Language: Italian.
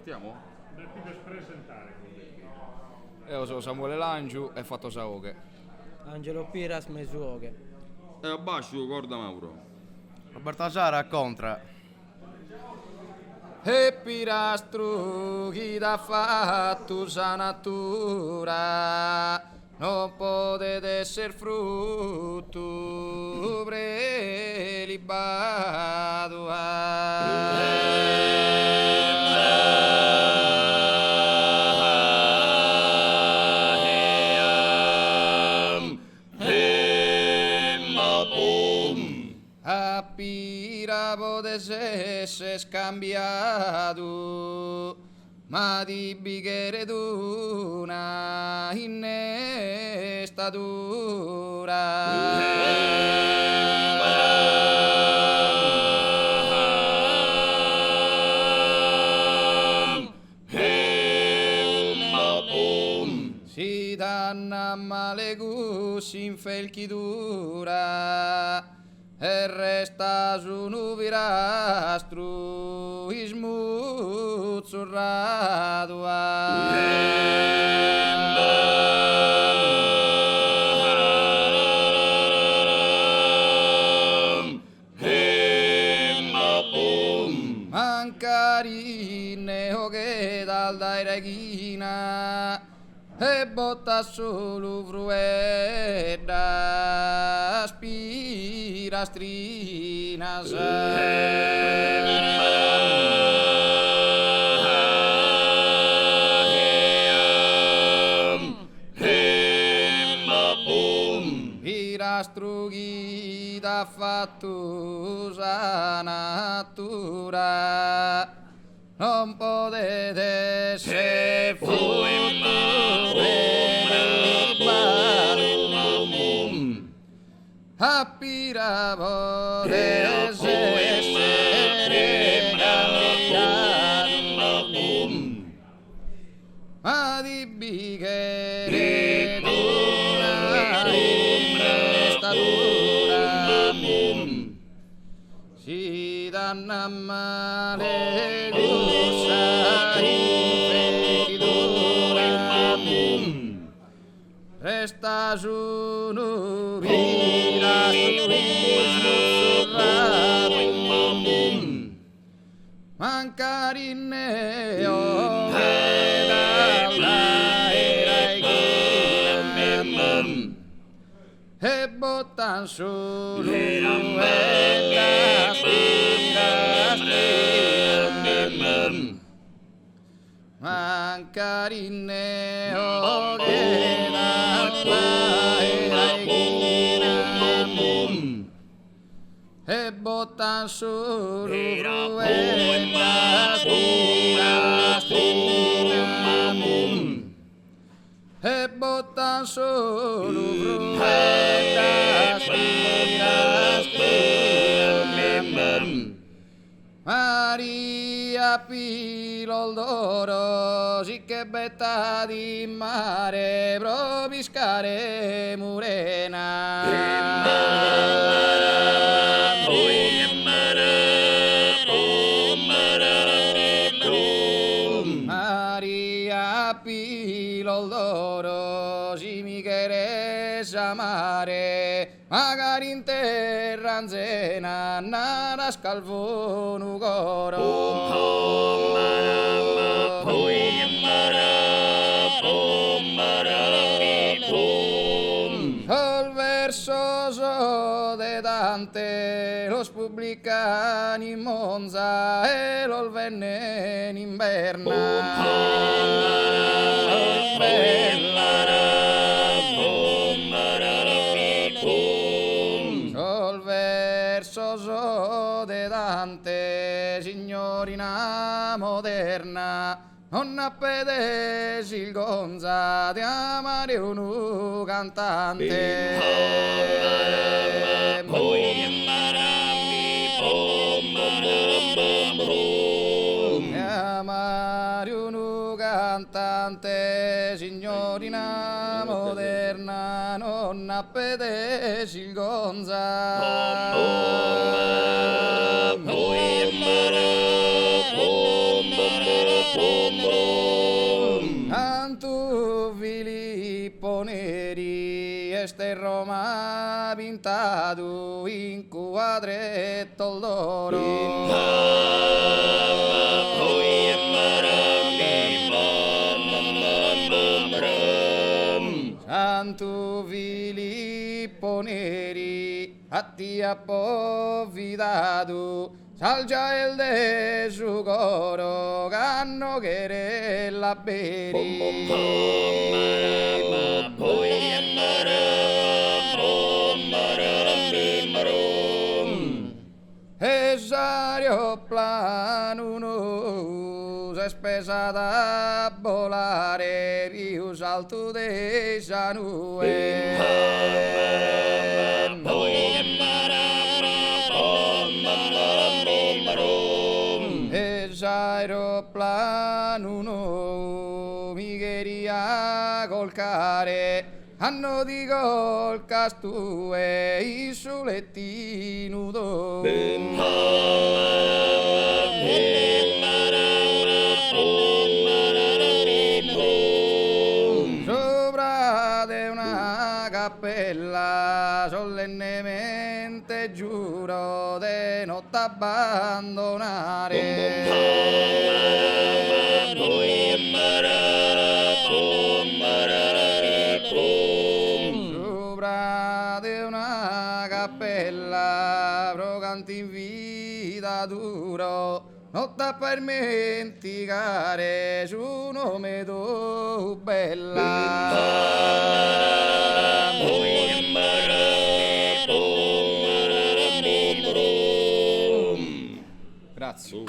Partiamo? Ti devi presentare con te. Io sono Samuele Langiu e fatto Saoghe. Angelo Piras Mesuoghe. E Abbascio Corda Mauro. Roberto Sara Contra. E pirastru chi t'ha fatto sa natura non potete essere frutto prelibato. Potesse essere scambiato, ma di bicchiere d'una si danno a male gusti in felchitura e resta su un virastro smuzzurrato mancarine o che dal dai reghina e botta solo frueda spira strina Pirastru t'ha fatto sa natura non potete essere Appira potesse essere ma di bicchiere d'una statura si danno a male resta su un mancarine o e bottan solo mancarine o e bottan solo e bottan solo Maria Pilol d'oro sì che betta di mare proviscare Maria Pilol d'oro si mi quieres amare magari in terra anzena nada scalvonu Col verso so de Dante los pubblican in Monza e lo venne in Col verso so de Dante signorina moderna non appedesi il gonza di amare un cantante di amare un cantante signorina moderna non appedesi il gonza ha pintato in quadretto d'oro. Santo Filippo Neri, a ti ha povvidato, salgia il de su coro, canno che la beri. Esario plano no, si è spesata a volare più salto dei sanue. Esaeroplano no, mi queria colcare, hanno di col castue il solettino do. Sopra de una cappella solennemente giuro de non t'abbandonare. Sopra de una cappella procanti in vita duro, non t'ha per dimenticare su nome tu bella. Grazie.